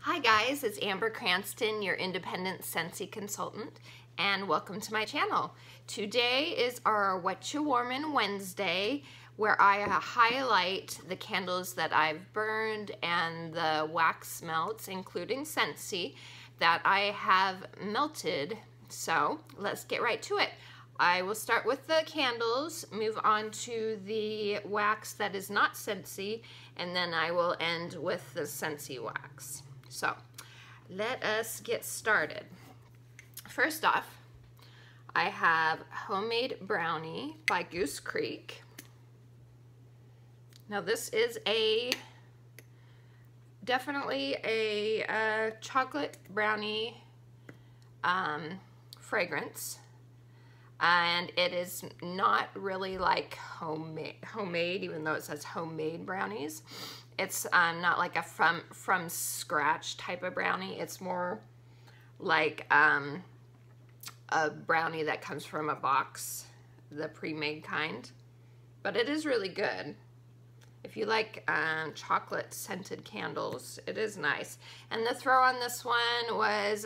Hi guys, it's Amber Cranston, your independent Scentsy consultant, and welcome to my channel. Today is our Whatcha Warmin' Wednesday, where I highlight the candles that I've burned and the wax melts, including Scentsy, that I have melted. So let's get right to it. I will start with the candles, move on to the wax that is not Scentsy, and then I will end with the Scentsy wax. So let us get started. First off, I have Homemade Brownie by Goose Creek. Now this is definitely a chocolate brownie fragrance. And it is not really like homemade, even though it says homemade brownies. It's not like a from scratch type of brownie. It's more like a brownie that comes from a box, the pre-made kind. But it is really good. If you like chocolate scented candles, it is nice. And the throw on this one was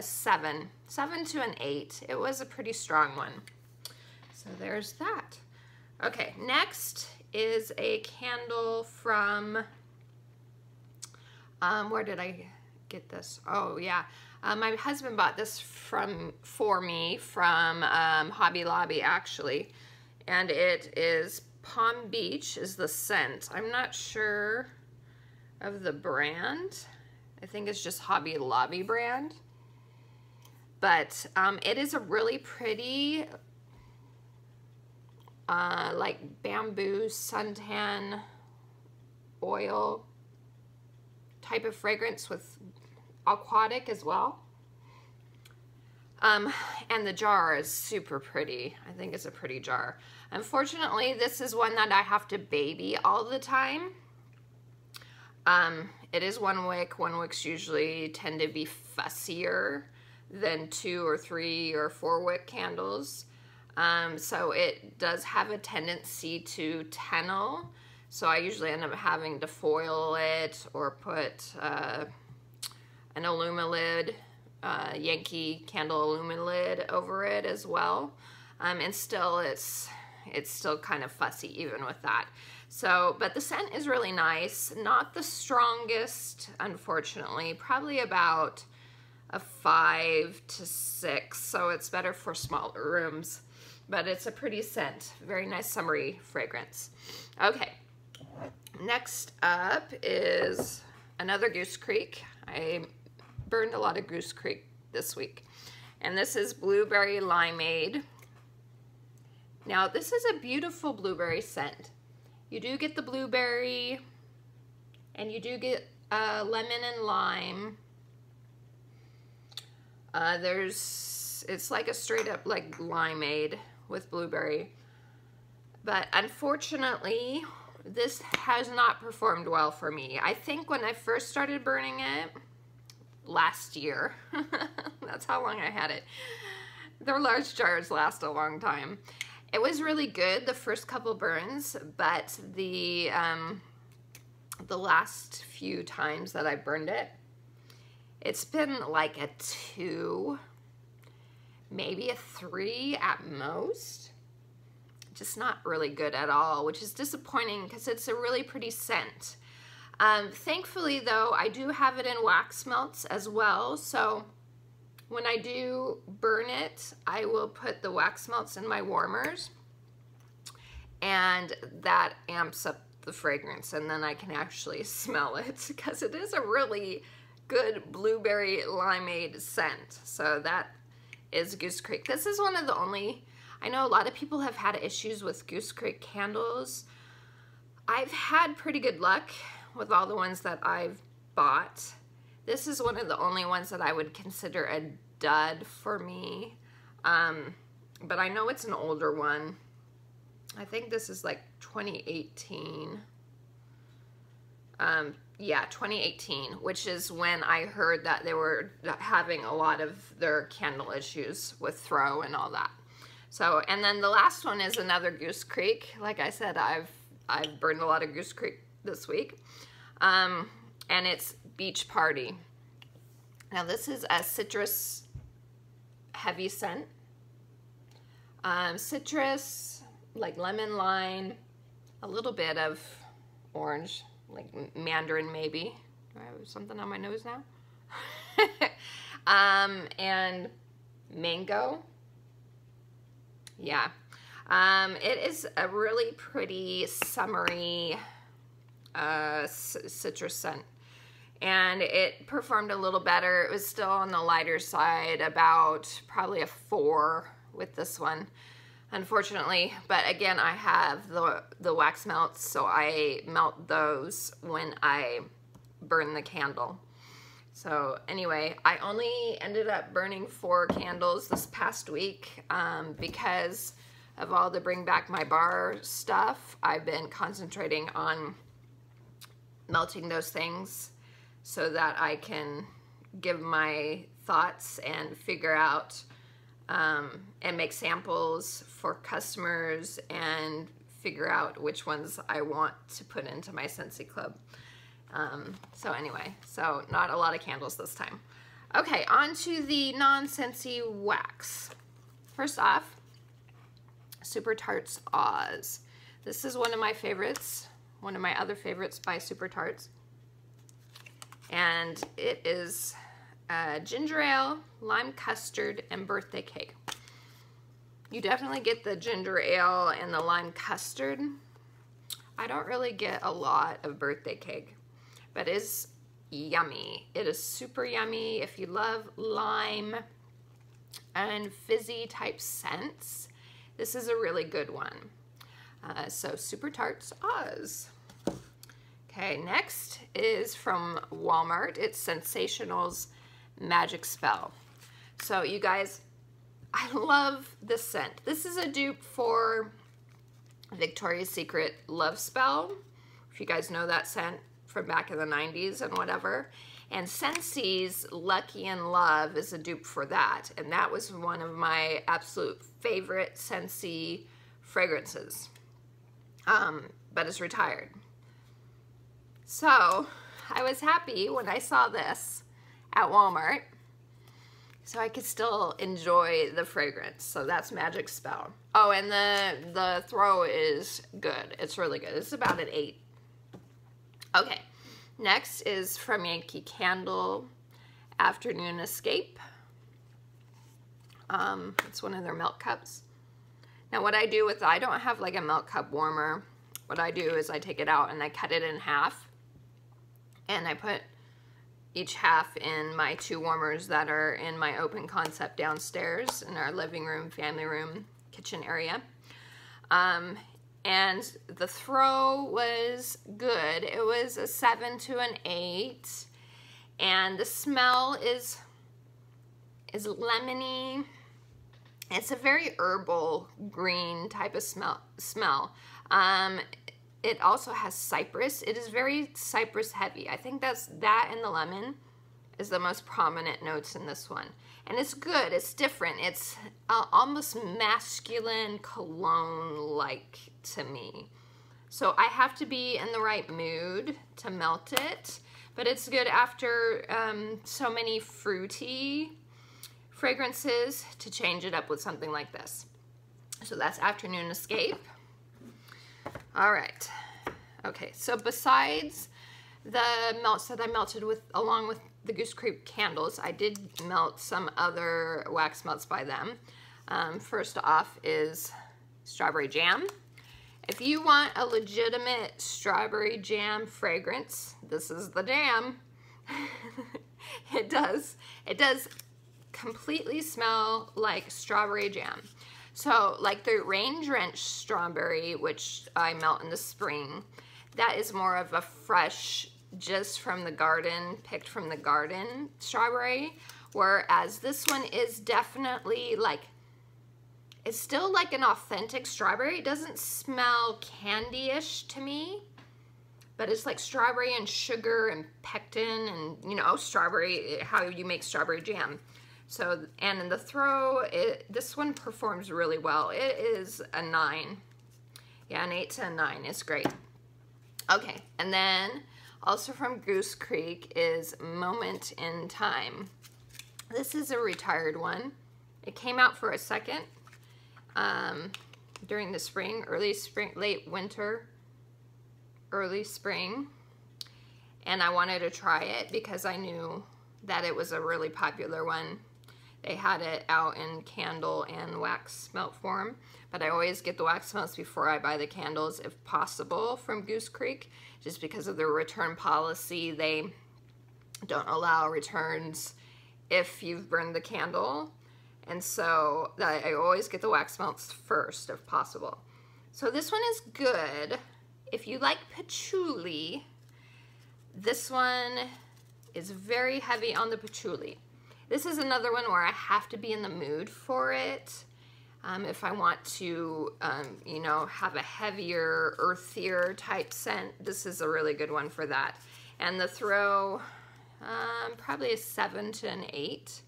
7 to an 8. It was a pretty strong one. So there's that. Okay, next is a candle from, where did I get this? Oh yeah, my husband bought this for me from Hobby Lobby actually, and it is Palm Beach is the scent. I'm not sure of the brand. I think it's just Hobby Lobby brand. But it is a really pretty like bamboo suntan oil type of fragrance with aquatic as well. And the jar is super pretty. I think it's a pretty jar. Unfortunately, this is one that I have to baby all the time. It is one wick. One wicks usually tend to be fussier than 2 or 3 or 4 wick candles. So it does have a tendency to tennel. So I usually end up having to foil it or put an Alumilid, Yankee candle Alumilid over it as well. And still it's still kind of fussy even with that. So, but the scent is really nice. Not the strongest, unfortunately. Probably about a 5 to 6. So it's better for smaller rooms. But it's a pretty scent. Very nice summery fragrance. Okay. Next up is another Goose Creek. I burned a lot of Goose Creek this week. And this is Blueberry Limeade. Now this is a beautiful blueberry scent. You do get the blueberry and you do get lemon and lime. It's like a straight up like limeade with blueberry. But unfortunately, this has not performed well for me. I think when I first started burning it last year, that's how long I had it. Their large jars last a long time. It was really good the first couple burns, but the last few times that I burned it, it's been like a 2, maybe a 3 at most. Just not really good at all, which is disappointing because it's a really pretty scent. Thankfully though, I do have it in wax melts as well, so when I do burn it, I will put the wax melts in my warmers, and that amps up the fragrance, and then I can actually smell it because it is a really good blueberry limeade scent. So that is Goose Creek. This is one of the only, I know a lot of people have had issues with Goose Creek candles. I've had pretty good luck with all the ones that I've bought. This is one of the only ones that I would consider a dud for me. But I know it's an older one. I think this is like 2018. Yeah, 2018, which is when I heard that they were having a lot of their candle issues with throw and all that. So, and then the last one is another Goose Creek. Like I said, I've burned a lot of Goose Creek this week. And it's Beach Party. Now this is a citrus heavy scent. Citrus, like lemon, lime, a little bit of orange, like mandarin maybe. Do I have something on my nose now? And mango. Yeah. It is a really pretty summery citrus scent. And it performed a little better. It was still on the lighter side, about probably a 4 with this one, unfortunately. But again, I have the wax melts, so I melt those when I burn the candle. So anyway, I only ended up burning 4 candles this past week because of all the bring back my bar stuff. I've been concentrating on melting those things so that I can give my thoughts and figure out and make samples for customers and figure out which ones I want to put into my Scentsy club. So anyway, so not a lot of candles this time. Okay, on to the non-Scentsy wax. First off, Super Tarts Oz. This is one of my favorites, one of my other favorites by Super Tarts. And it is ginger ale, lime custard, and birthday cake. You definitely get the ginger ale and the lime custard. I don't really get a lot of birthday cake, but it's yummy. It is super yummy. If you love lime and fizzy type scents, this is a really good one. So Super Tarts Oz. Okay, next is from Walmart. It's Scentsationals Magic Spell. So you guys, I love this scent. This is a dupe for Victoria's Secret Love Spell, if you guys know that scent from back in the 90s and whatever. And Scentsy's Lucky in Love is a dupe for that. And that was one of my absolute favorite Scentsy fragrances. But it's retired. So I was happy when I saw this at Walmart, so I could still enjoy the fragrance. So that's Magic Spell. Oh, and the throw is good. It's really good. It's about an 8. Okay, next is from Yankee Candle, Afternoon Escape. It's one of their milk cups. Now what I do with, I don't have like a milk cup warmer. What I do is I take it out and I cut it in half. And I put each half in my 2 warmers that are in my open concept downstairs in our living room, family room, kitchen area. And the throw was good. It was a 7 to an 8. And the smell is lemony. It's a very herbal green type of smell. It also has cypress. It is very cypress heavy. I think that and the lemon is the most prominent notes in this one. And it's good, it's different. It's almost masculine cologne-like to me. So I have to be in the right mood to melt it, but it's good after so many fruity fragrances to change it up with something like this. So that's Afternoon Escape. All right, okay, so besides the melts that I melted with, along with the Goose Creek candles, I did melt some other wax melts by them. First off is Strawberry Jam. If you want a legitimate strawberry jam fragrance, this is the jam. It does completely smell like strawberry jam. So like the Rain Drenched Strawberry, which I melt in the spring, that is more of a fresh, just from the garden, picked from the garden strawberry. Whereas this one is definitely like, it's still like an authentic strawberry. It doesn't smell candy-ish to me, but it's like strawberry and sugar and pectin and, you know, strawberry, how you make strawberry jam. So, and in the throw, this one performs really well. It is a 9. Yeah, an 8 to a 9 is great. Okay, and then also from Goose Creek is Moment in Time. This is a retired one. It came out for a second during the spring, early spring, late winter, early spring. And I wanted to try it because I knew that it was a really popular one. They had it out in candle and wax melt form, but I always get the wax melts before I buy the candles if possible from Goose Creek, just because of their return policy. They don't allow returns if you've burned the candle, and so I always get the wax melts first if possible. So this one is good. If you like patchouli, this one is very heavy on the patchouli. This is another one where I have to be in the mood for it. If I want to, you know, have a heavier, earthier type scent, this is a really good one for that. And the throw, probably a 7 to an 8.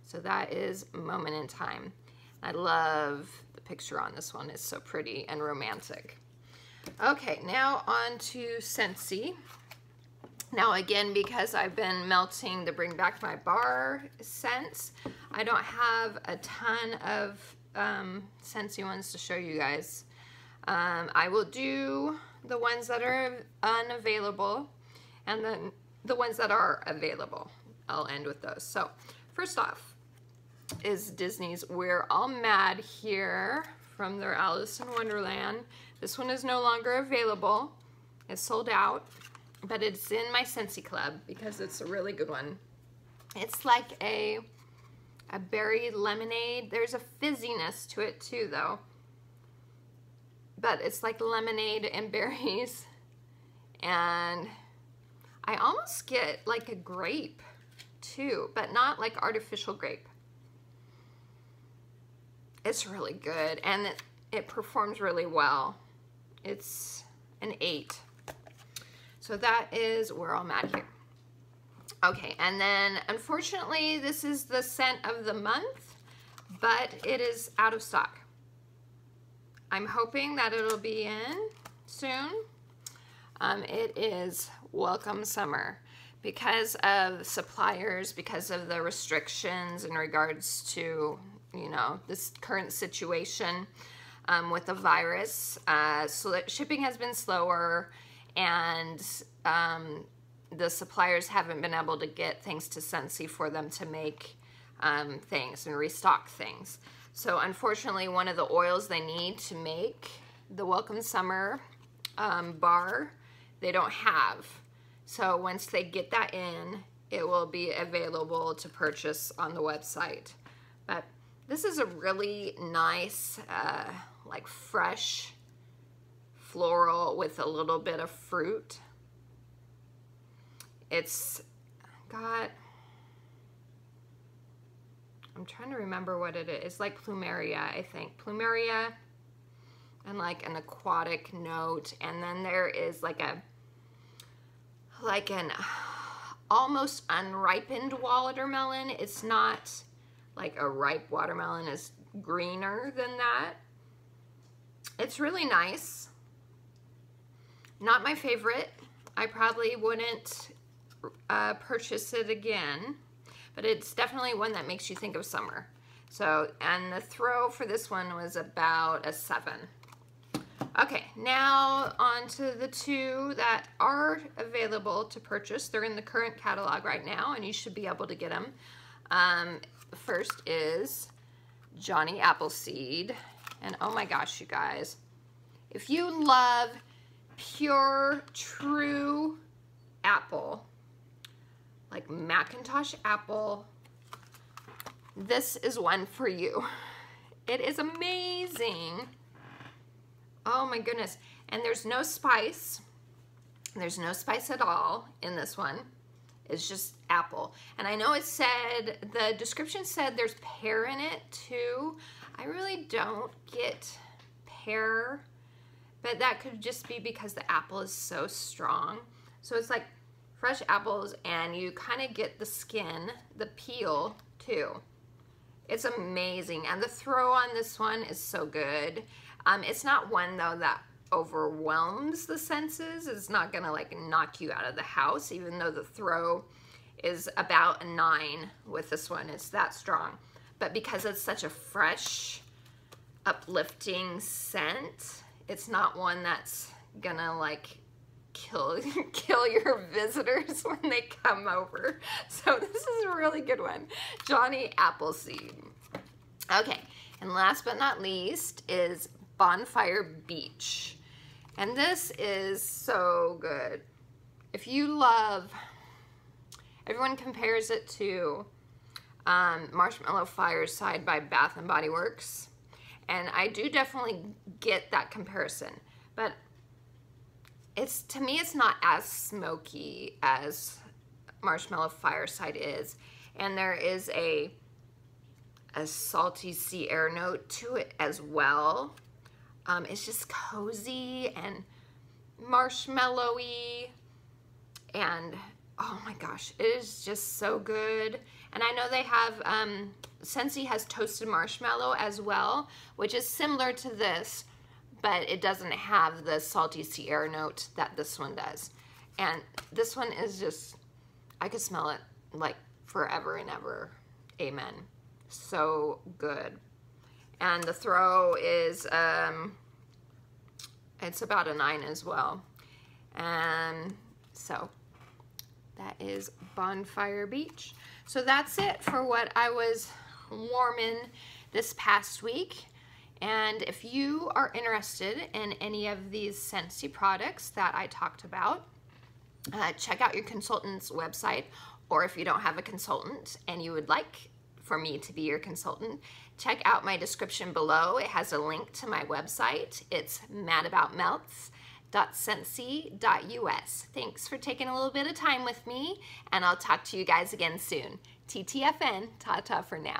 So that is Moment in Time. I love the picture on this one. It's so pretty and romantic. Okay, now on to Scentsy. Now again, because I've been melting the Bring Back My Bar scents, I don't have a ton of Scentsy ones to show you guys. I will do the ones that are unavailable, and then the ones that are available, I'll end with those. So first off is Disney's We're All Mad Here from their Alice in Wonderland. This one is no longer available. It's sold out. But it's in my Scentsy Club because it's a really good one. It's like a berry lemonade. There's a fizziness to it too, though. But it's like lemonade and berries. And I almost get like a grape too, but not like artificial grape. It's really good, and it performs really well. It's an 8. So that is We're All Mad Here. Okay, and then unfortunately this is the scent of the month, but it is out of stock. I'm hoping that it'll be in soon. It is Welcome Summer. Because of suppliers, because of the restrictions in regards to, you know, this current situation with the virus, so that shipping has been slower, and the suppliers haven't been able to get things to Scentsy for them to make things and restock things. So unfortunately, one of the oils they need to make the Welcome Summer bar, they don't have. So once they get that in, it will be available to purchase on the website. But this is a really nice, like fresh floral with a little bit of fruit. It's got, I'm trying to remember what it is. It's like plumeria, I think. Plumeria and like an aquatic note. And then there is like an almost unripened watermelon. It's not like a ripe watermelon. It's greener than that. It's really nice. Not my favorite. I probably wouldn't purchase it again, but it's definitely one that makes you think of summer. So, and the throw for this one was about a 7. Okay, now on to the 2 that are available to purchase. They're in the current catalog right now, and you should be able to get them. First is Johnny Appleseed, and oh my gosh, you guys, if you love pure, true apple, like Macintosh apple, this is one for you. It is amazing. Oh my goodness. And there's no spice. There's no spice at all in this one. It's just apple. And I know it said, the description said there's pear in it too. I really don't get pear, but that could just be because the apple is so strong. So it's like fresh apples, and you kind of get the skin, the peel too. It's amazing. And the throw on this one is so good. It's not one though that overwhelms the senses. It's not gonna like knock you out of the house, even though the throw is about a 9 with this one. It's that strong. But because it's such a fresh, uplifting scent, it's not one that's gonna like kill your visitors when they come over. So this is a really good one. Johnny Appleseed. Okay, and last but not least is Bonfire Beach. And this is so good. If you love, everyone compares it to Marshmallow Fireside by Bath and Body Works. And I do definitely get that comparison, but to me it's not as smoky as Marshmallow Fireside is, and there is a salty sea air note to it as well. It's just cozy and marshmallowy, and oh my gosh, it is just so good. And I know they have, Scentsy has toasted marshmallow as well, which is similar to this, but it doesn't have the salty sea air note that this one does. And this one is just, I could smell it like forever and ever. Amen. So good. And the throw is, it's about a 9 as well. And so that is Bonfire Beach. So that's it for what I was warming this past week. And if you are interested in any of these Scentsy products that I talked about, check out your consultant's website, or if you don't have a consultant and you would like for me to be your consultant, check out my description below. It has a link to my website. It's MadAboutMelts.Scentsy.us. Thanks for taking a little bit of time with me, and I'll talk to you guys again soon. TTFN, ta-ta for now.